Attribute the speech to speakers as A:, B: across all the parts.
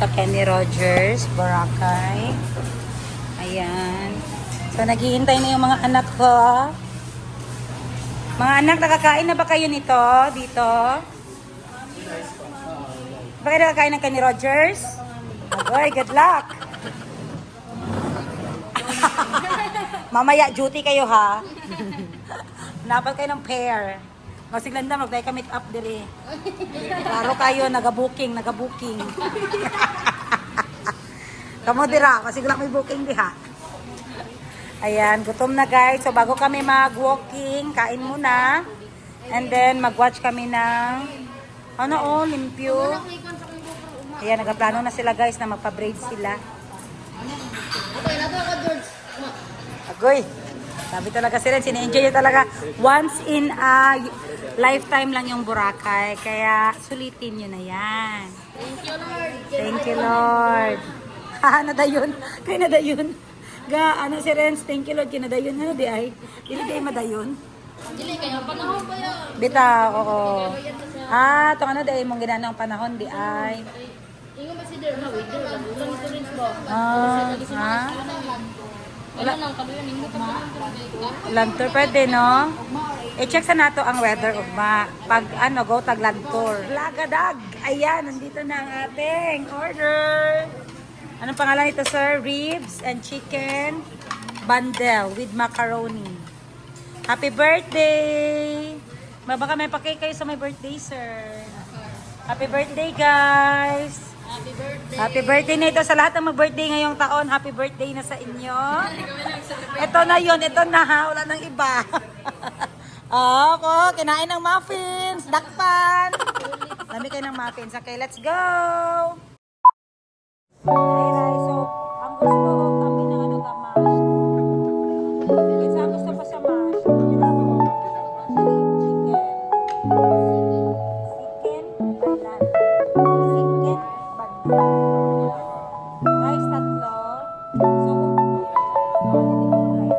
A: sa Kenny Rogers, Boracay. Ayan. So, naghihintay na yung mga anak ko. Mga anak, nakakain na ba kayo nito? Dito? Ba kayo nakakain ng Kenny Rogers? Agoy, good luck! Mamaya, duty kayo ha. Dapat kayo ng pair. Masiglanda, magdaya ka make-up diri. Klaro kayo, nag-booking. Kamu dira, masigla may booking diha. Ayan, gutom na guys. So bago kami mag-walking, kain muna. And then mag-watch kami ng limpyo. Ayan, nagplano na sila guys na magpa-braid sila. Agoy. Sabi talaga sila, sine-enjoy nyo talaga. Once in a lifetime lang yung Boracay. Kaya sulitin nyo na yan.
B: Thank you, Lord.
A: Thank you, Lord. Ha, nadayon. Kaya nadayon. Si Renz, thank you, Lord. Kinadayon. Ano di ay? Dili kayo madayon.
B: Dili kayo, panahon ba yan?
A: Bita, oo. Ito di ay mong ginanang panahon, di ay.
B: Ingo ba si Der na, wait, Der. Ulang ito rin ba? Wala nang kaluyan, ingo pa naman ito.
A: Lantur, pwede, no? I-check sa nato ang weather ugma. Pag go tag lantur. Lagadag. Ayan, nandito na ang ating order. Anong pangalan nito, sir? Ribs and chicken bundle with macaroni. Happy birthday! Baka may pakay kayo sa my birthday, sir. Happy birthday, guys!
B: Happy birthday!
A: Happy birthday na ito sa lahat ng mag-birthday ngayong taon. Happy birthday na sa inyo. Ito na yon, ito na ha. Wala nang iba. Ako, kinain ng muffins. Dakpan. Dami kayo ng muffins. Okay, let's go. Ay, so, ang gusto ko kami ng gamash. Kasi ang gusto pa sa mash. Chicken. Banan. Chicken. Banan. Rice tatlo. So, rice.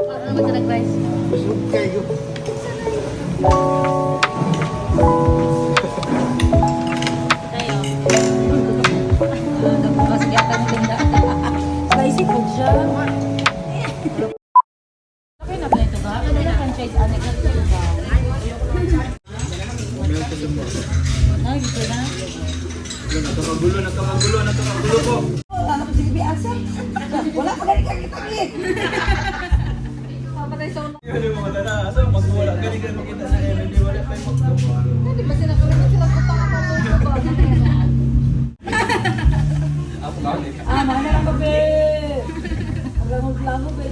B: Ano ba talaga, guys?
A: Spicy food siya. Okay na ba ito ba? Ano na franchise anek na ito ba? Ay, ito na.
C: Nakamagulo po.
A: Ano po sige biasa? Wala pa galing kita ni.
B: Papatay sa ulo.
C: Hindi mo matala. Asa magwala. Galing makita sa MLD. Wala tayo magwala.
B: Hindi ba sila kami na sila putang ako sa ba?
A: Mahal na lang ba, be? Ang lamog-lamog, be.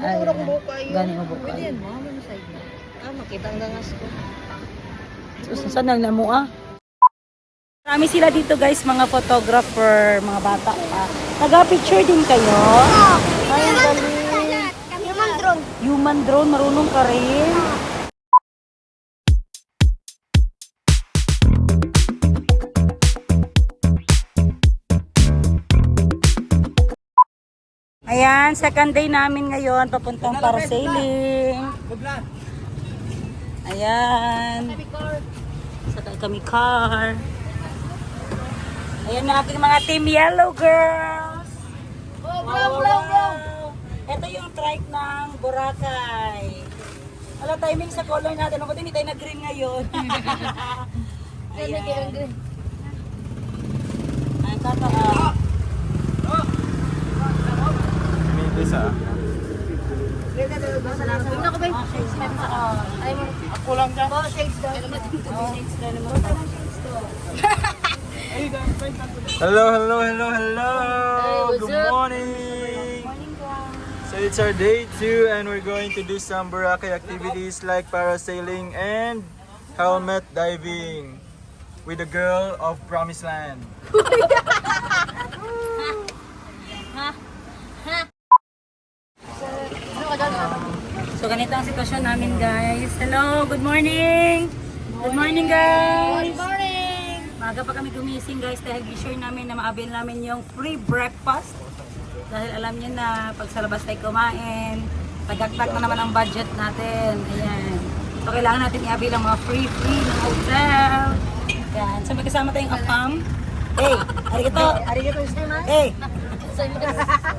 B: Nabukura ko buka yun.
A: Gani mo buka.
B: Pwede yan, mama na sa'yo. Makita ang gangas ko.
A: Saan nang namua? Marami sila dito guys, mga photographer, mga bata pa. Taga-picture din kayo? Ay, ang galing.
B: Human drone.
A: Human drone, marunong ka rin? Ayan, second day namin ngayon, papuntang parasailing. Ayan. Sakay kami car. Ayan na aking mga team yellow girls. Wow. Ito yung trike ng Boracay. Wala timing sa color natin. Ako din, hindi tayo nag-green ngayon. Ayan. Ay, tata.
C: Isa.
B: Tingnan ko ba? Ay mo.
C: Ako lang dyan.
B: Oh, shades daw. Shades daw naman.
C: Hello, hello, hello, hello.
B: Hey, what's
C: Good
B: up?
C: morning. So it's our day 2 and we're going to do some Boracay activities like parasailing and helmet diving with the girl of Promised Land.
A: So ganito ang sitwasyon namin guys. Hello, good morning! Good morning guys!
B: Good morning!
A: Maaga pa kami gumising guys dahil be-sure namin na maabil namin yung free breakfast. Dahil alam niyo na pag sa labas tayo kumain, tagagtag na naman ang budget natin. Ayan. So kailangan natin i-avail ang mga free ng hotel. Ayan. So may kasama tayong afam. Hey, arigato!
B: Arigato gozaimasu.
A: Hey!
B: Sabi ko.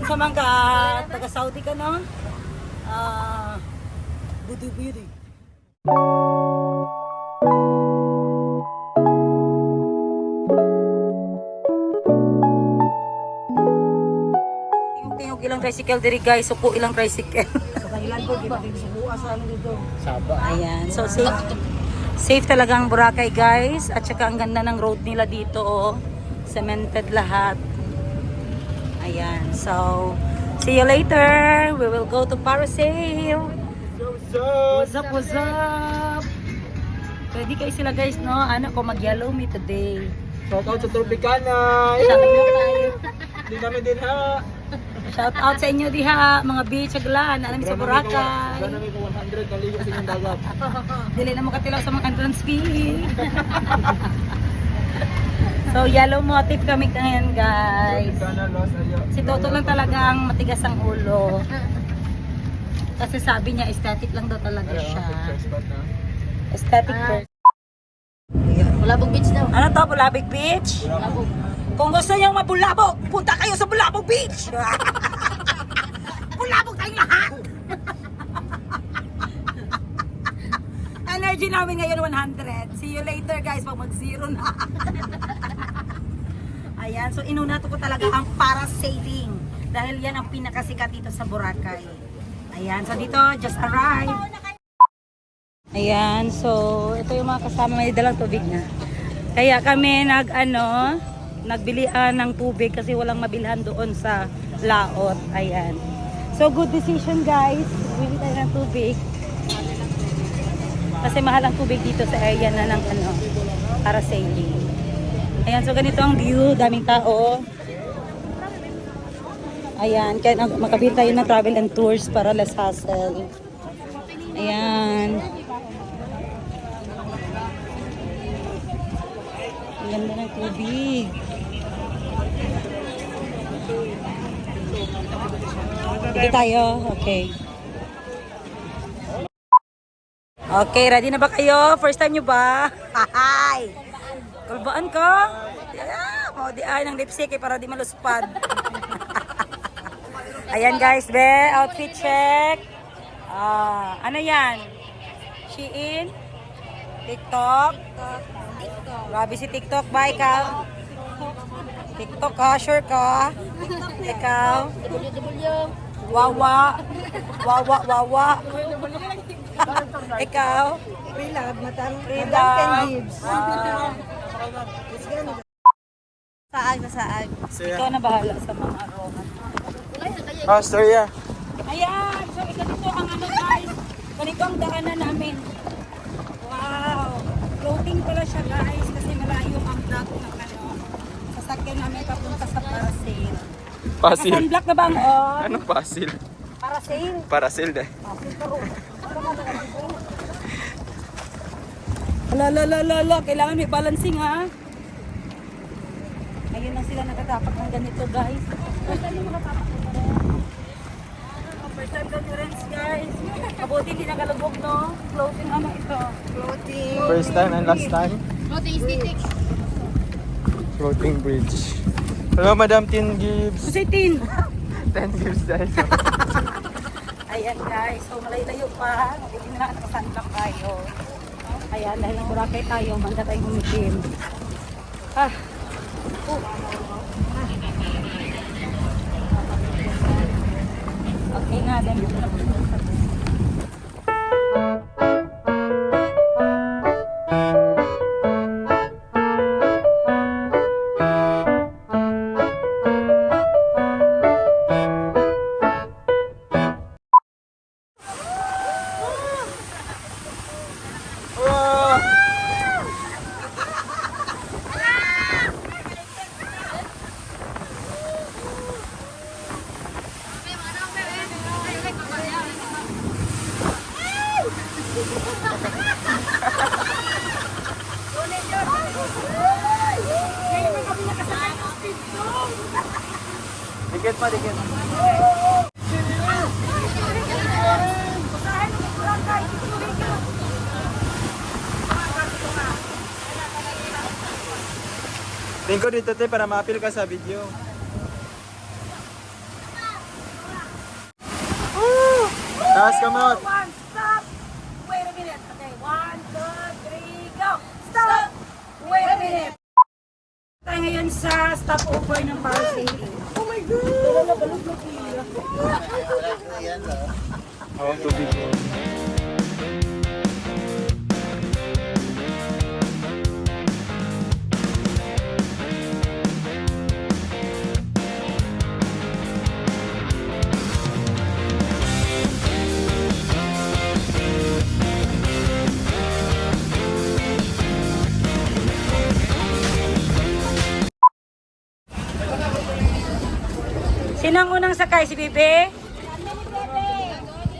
A: Isa man ka taga-Saudi ka no? Budi. Tingog ilang tricycle diri guys, suko ilang tricycle. Sa kailan ko gibating subuan sa ano dito.
C: Saba.
A: Ayan, so safe talaga ang Boracay guys at saka ang ganda ng road nila dito oh. Cemented lahat. Ayan, so see you later. We will go to Parasail. What's up? Ready kayo sila guys, no? Ano ko mag-yellow me today.
C: Shout out sa Tropicana. Hindi namin din ha.
A: Shout out sa inyo diha, mga beach, aglan, alam sa Boracay.
C: Gano'n namin ko 100 kaligo sa inyong dagat.
A: Dili na mo katilaw sa mga entrance fee. So yellow motif kami ngayon guys.
C: Tropicana, Los Ayo.
A: Si Toto lang talagang matigas ang ulo. Kasi sabi niya aesthetic lang daw talaga siya. Aesthetic first.
B: Bulabog beach daw.
A: Ano to, Bulabog Beach?
B: Bulabog.
A: Kung gusto niyo mabulabog, punta kayo sa Bulabog Beach! Bulabog tayong lahat! Energy namin ngayon 100. See you later guys, pag mag-zero na. Ayan, so inuna ko talaga ang parasailing. Dahil yan ang pinakasikat dito sa Boracay. Ayan, so dito, just arrived. Ayan, so ito yung mga kasama, may dalang tubig na. Kaya kami nagbilian ng tubig kasi walang mabilhan doon sa laot. Ayan. So good decision guys. Bili tayo ng tubig. Kasi mahal ang tubig dito sa area na ng para sailing. Ayan, so ganito ang view, daming tao. Ayan, kaya makabili tayo ng travel and tours para less hassle. Ayan. Ang ganda ng tubig. Dito tayo. Okay. Okay, ready na ba kayo? First time nyo ba? Hi! Kulbaan ko? Yeah, mau di ay ng lipstick para di maluspad. Ayan guys, be, outfit check. Ano yan? Shein? TikTok? Grabe si TikTok. Bye, ikaw. TikTok ka, sure ka. Ikaw. Wawa. Ikaw.
B: Pre-love, matang
A: Freelove.
B: Saag na saag.
A: Ikaw na bahala sa mga aroma.
C: Storya.
A: Ayan, so ganito ang guys. Ganito ang daanan namin. Wow. Floating pala siya guys kasi malayo ang dock ng sasakyan namin papunta sa Parasail.
C: Pasil.
A: Sunblock na ba ang on?
C: Anong pasil?
A: Parasail.
C: Parasil deh.
A: Lala, kailangan may balancing ha. Ayun lang sila nakatapak ng ganito guys. First time yung makatapak ng ganito. First time conference guys. Mabuti hindi nakalubog no. Floating ito. Floating.
C: First time and last time.
B: Floating aesthetic.
C: Floating bridge. Hello, Madam Tin Gibbs.
A: Kusitin.
C: 10 Gibbs dahil sa...
A: Ayan guys, so malayo pa. Hindi na nakasunblock tayo. Ayan, dahil ng Boracay tayo, manda tayong umitim. Okay nga, then
C: Dikit pa, dikit. Tingko dito te para ma-appeal ka sa video. Taas kamot.
A: One, stop. Wait a minute. Okay, 1, 2, 3, go. Stop. Wait a minute. Tayo ngayon sa stopover ng parasailing. Oh my God!
C: Oh, tubig mo.
A: Sino ang unang sakay? Si Bebe?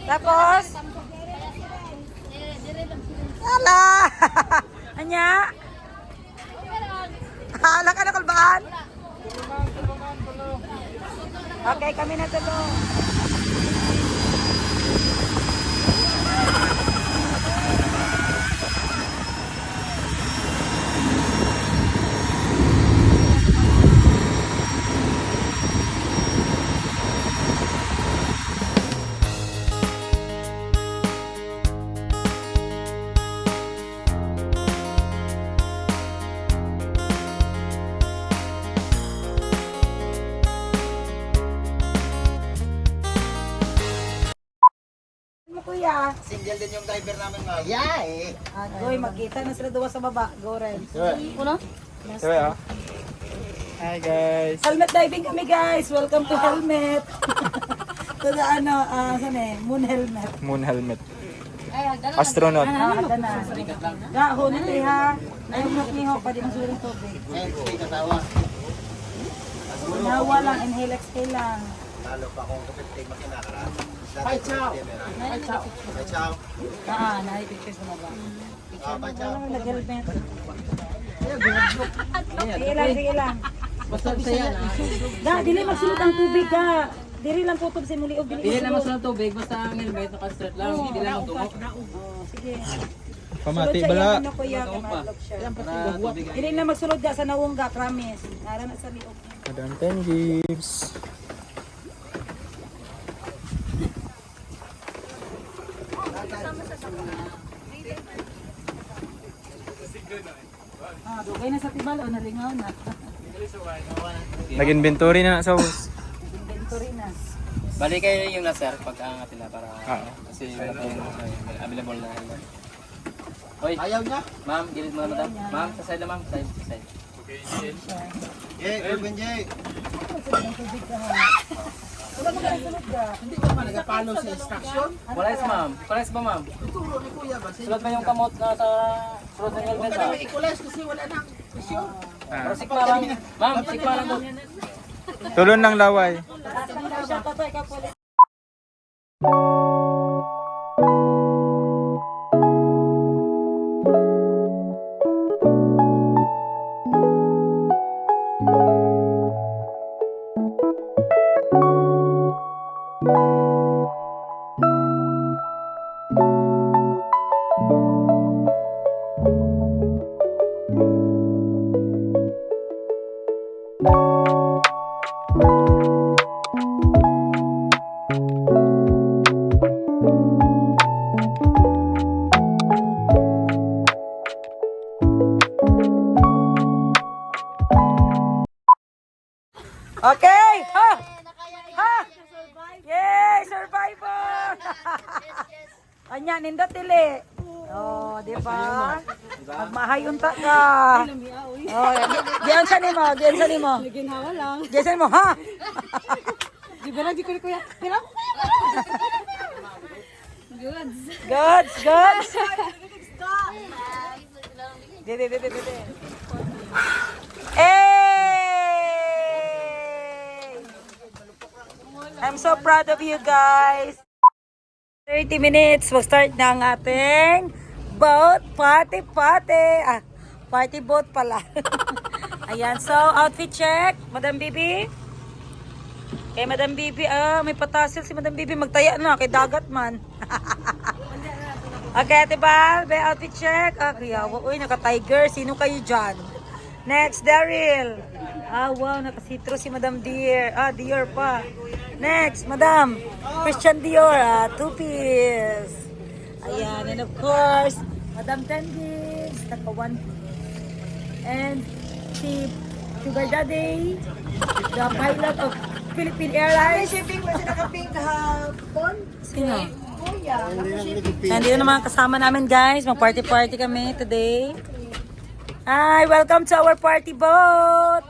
A: Tapos? Ala! Anya? Ala ka na kulbaan? Okay, kami na tulo. Mo kuya.
D: Single din yung driver namin mga. Yeah eh.
A: Agoy, magkita na sila duwa sa baba. Go, Ren.
B: Uno?
C: Sabi ah. Hi guys.
A: Helmet diving kami guys. Welcome to helmet. To the saan eh? Moon helmet.
C: Moon helmet.
B: Ay, hagdan.
C: Astronaut.
A: Hada na. Gaho na tayo ha. Nayumok niyo pa di masuling tubig.
D: May kasawa.
A: Nawa lang, inhale, exhale lang.
D: Lalo pa kung kapit tayo makinakarat. Hi, ciao. Hi, ciao. Hi, ciao.
A: Nahay pictures na ba?
D: Hi, ciao.
A: Nag-helmet. Sige lang, sige lang.
B: Basta saya na.
A: Da, dili magsulot ang tubig ka. Dili lang putob sa muliog.
B: Hindi na mas ng tubig, basta ang helmet, naka-straight lang. Hindi lang magdungok.
A: Sige.
C: Pamati
A: Sulod siya
C: bala.
A: yung ano kuya, kamalog siya. Dili na magsulod ka sa nawungga, promise. Nara na sa liog.
C: Madam 10 gives.
A: Dugay na sa tibal o naringaw na.
C: Nag-inventory na sa house.
A: Inventory na.
B: Balik kayo yung laser pag aangat nila para
C: Oo.
B: kasi wala pa yung available na helmet. Hoy,
D: Ayaw niya?
B: ma'am, gilid mo na madam. Ma'am, sa side lang ma'am, side, side.
D: Jay, Ruben Jay.
A: Wala mo kang sulod ka.
D: Hindi ka ba nagapalo sa instruction?
B: Pares ma'am, pares ba ma'am?
D: Ituro ni Kuya ba?
B: Sulot ba yung kamot na sa sulot ng helmet
D: Huwag ka
B: ha?
D: naman i-collage kasi wala nang presyo.
B: Pero sikma lang, ma'am, sikma lang doon.
C: Tulon ng laway.
A: Tatanggal siya, totoy ka po. Okay! Ha! Ha! Yay! Survivor! Anya, nindot tili. Oh, di ba? Magmahayunta ka. Oh, diyan sa nimo, diyan sa nimo.
B: Ginhawa lang.
A: Diyan sa nimo, ha?
B: Di ba na, di ko ni kuya. Pero,
A: Goods, goods. Bebe, bebe, bebe. Hey! I'm so proud of you guys. 30 minutes, mag-start na ang ating boat party. Party boat pala. Ayan, so outfit check. Madam Bibi. Kay Madam Bibi, may patasil si Madam Bibi. Magtaya na, kay dagat man. Okay, Ate Bal, may outfit check. Kuyawa. Uy, naka-tiger. Sino kayo dyan? Next, Daryl. Wow, naka-citro si Madam Dear. Dior pa. Next, Madam. Christian Dior, 2-piece. Ayan, and of course, Madam Tendis, naka-1 piece. And si Sugar Daddy, the pilot of Philippine Airlines.
E: Shipping mo siya naka-pink hapon.
A: Sino?
E: Kuya.
A: Nandito naman kasama namin guys. Mag-party-party kami today. Hi! Welcome to our party boat!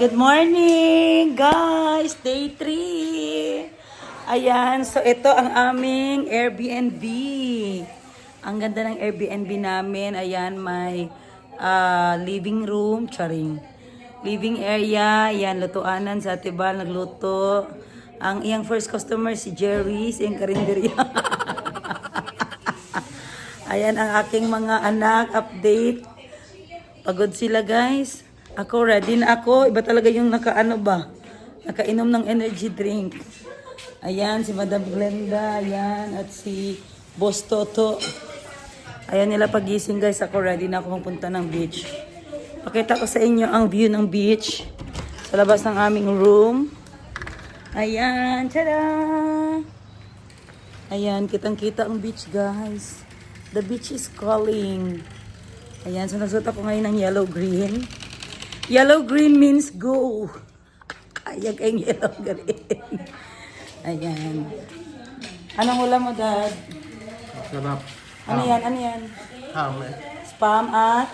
A: Good morning, guys! Day 3! Ayan, so ito ang aming Airbnb. Ang ganda ng Airbnb namin. Ayan, may living room, charing. Living area, ayan, lutuanan sa Tibal, nagluto. Ang iyang first customer si Jerry, si iyang karinderya. Ayan ang aking mga anak, update. Pagod sila, guys. Ako, ready na ako. Iba talaga yung nakaano ba? Nakainom ng energy drink. Ayan, si Madam Glenda. Ayan, at si Boss Toto. Ayan nila pagising, guys. Ako, ready na ako magpunta ng beach. Pakita ko sa inyo ang view ng beach. Sa labas ng aming room. Ayan, tada! Ayan, kitang-kita ang beach, guys. The beach is calling. Ayan, so nagsuot ako ngayon ng yellow-green. Yellow-green means go. Kaya kayong yellow-green. Ayan. Anong ulam mo, Dad?
D: Sarap.
A: Ano yan? Ano yan?
D: Ham.
A: Spam at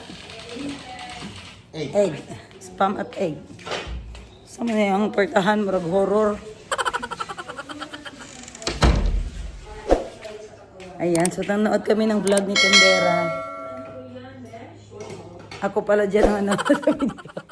D: Egg.
A: egg. Spam at egg. Sama na yung portahan, marag horror. Ayan, so nanood kami ng vlog ni Tendera. Ako pala dyan ang ano sa video.